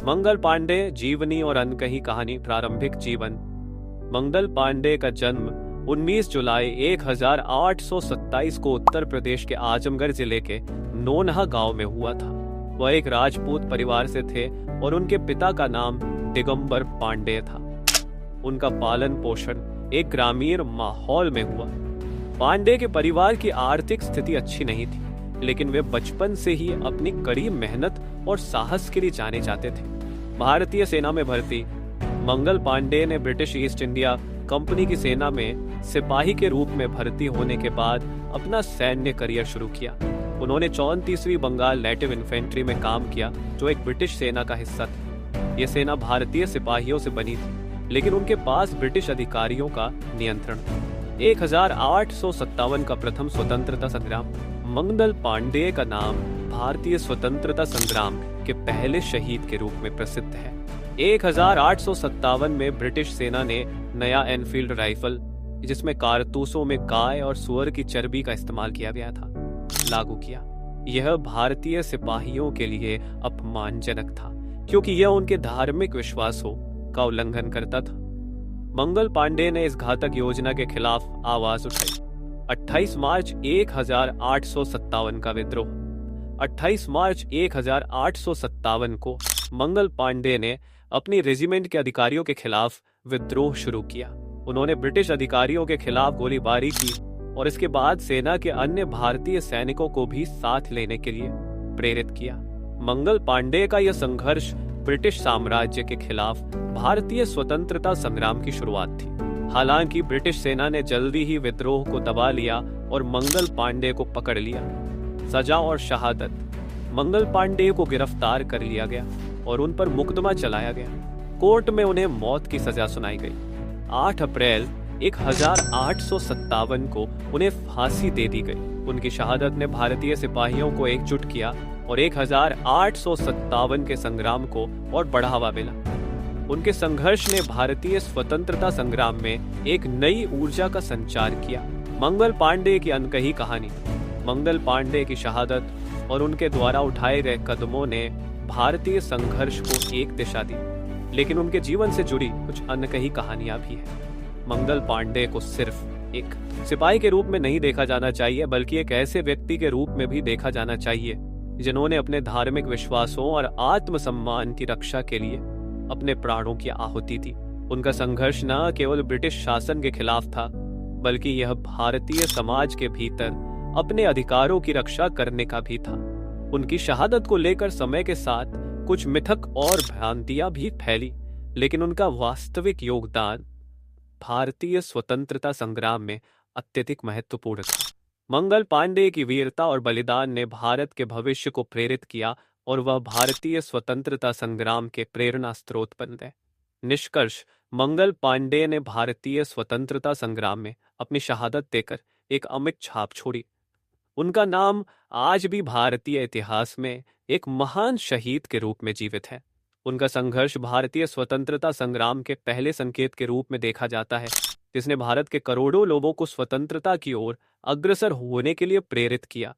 मंगल पांडे जीवनी और अनकही कहानी। प्रारंभिक जीवन। मंगल पांडे का जन्म 19 जुलाई 1827 को उत्तर प्रदेश के आजमगढ़ जिले के नोनहा गांव में हुआ था। वह एक राजपूत परिवार से थे और उनके पिता का नाम दिगंबर पांडे था। उनका पालन पोषण एक ग्रामीण माहौल में हुआ। पांडे के परिवार की आर्थिक स्थिति अच्छी नहीं थी, लेकिन वे बचपन से ही अपनी कड़ी मेहनत और साहस के लिए जाने जाते थे। भारतीय सेना में भर्ती। मंगल पांडे ने ब्रिटिश ईस्ट इंडिया कंपनी की सेना में सिपाही के रूप में भर्ती होने के बाद अपना सैन्य करियर शुरू किया। उन्होंने 34वीं बंगाल नेटिव इन्फेंट्री में काम किया, जो एक ब्रिटिश सेना का हिस्सा थी। यह सेना भारतीय सिपाहियों से बनी थी, लेकिन उनके पास ब्रिटिश अधिकारियों का नियंत्रण था। 1857 का प्रथम स्वतंत्रता संग्राम। मंगल पांडे का नाम भारतीय स्वतंत्रता संग्राम के पहले शहीद के रूप में प्रसिद्ध है। 1857 में ब्रिटिश सेना ने नया एनफील्ड राइफल, जिसमें कारतूसों में गाय और सुअर की चर्बी का इस्तेमाल किया गया था, लागू किया। यह भारतीय सिपाहियों के लिए अपमानजनक था, क्योंकि यह उनके धार्मिक विश्वासों का उल्लंघन करता था। मंगल पांडे ने इस घातक योजना के खिलाफ आवाज उठाई। 28 मार्च 1857 का विद्रोह। 28 मार्च 1857 को मंगल पांडे ने अपनी रेजिमेंट के अधिकारियों के खिलाफ विद्रोह शुरू किया। उन्होंने ब्रिटिश अधिकारियों के खिलाफ गोलीबारी की और इसके बाद सेना के अन्य भारतीय सैनिकों को भी साथ लेने के लिए प्रेरित किया। मंगल पांडे का यह संघर्ष ब्रिटिश साम्राज्य के खिलाफ भारतीय स्वतंत्रता संग्राम की शुरुआत थी। हालांकि ब्रिटिश सेना ने जल्दी ही विद्रोह को दबा लिया और मंगल पांडे को पकड़ लिया। सजा और शहादत। मंगल पांडे को गिरफ्तार कर लिया गया और उन पर मुकदमा चलाया गया। कोर्ट में उन्हें मौत की सजा सुनाई गई। 8 अप्रैल 1857 को उन्हें फांसी दे दी गई। उनकी शहादत ने भारतीय सिपाहियों को एकजुट किया और 1857 के संग्राम को और बढ़ावा मिला। उनके संघर्ष ने भारतीय स्वतंत्रता संग्राम में एक नई ऊर्जा का संचार किया। मंगल पांडे की अनकही कहानी। मंगल पांडे की शहादत और उनके द्वारा उठाए गए कदमों ने भारतीय संघर्ष को एक दिशा दी, लेकिन उनके जीवन से जुड़ी कुछ अनकही कहानियां भी हैं। मंगल पांडे को सिर्फ एक सिपाही के रूप में नहीं देखा जाना चाहिए, बल्कि एक ऐसे व्यक्ति के रूप में भी देखा जाना चाहिए जिन्होंने अपने धार्मिक विश्वासों और आत्मसम्मान की रक्षा के लिए अपने प्राणों की आहुति दी। उनका संघर्ष न केवल ब्रिटिश शासन के खिलाफ था, बल्कि यह भारतीय समाज के भीतर अपने अधिकारों की रक्षा करने का भी था। उनकी शहादत को लेकर समय के साथ कुछ मिथक और भ्रांतियां भी फैली, लेकिन उनका वास्तविक योगदान भारतीय स्वतंत्रता संग्राम में अत्यधिक महत्वपूर्ण था। मंगल पांडे की वीरता और बलिदान ने भारत के भविष्य को प्रेरित किया और वह भारतीय स्वतंत्रता संग्राम के प्रेरणा स्रोत बन गए। निष्कर्ष। मंगल पांडे ने भारतीय स्वतंत्रता संग्राम में अपनी शहादत देकर एक अमिट छाप छोड़ी। उनका नाम आज भी भारतीय इतिहास में एक महान शहीद के रूप में जीवित है। उनका संघर्ष भारतीय स्वतंत्रता संग्राम के पहले संकेत के रूप में देखा जाता है, जिसने भारत के करोड़ों लोगों को स्वतंत्रता की ओर अग्रसर होने के लिए प्रेरित किया।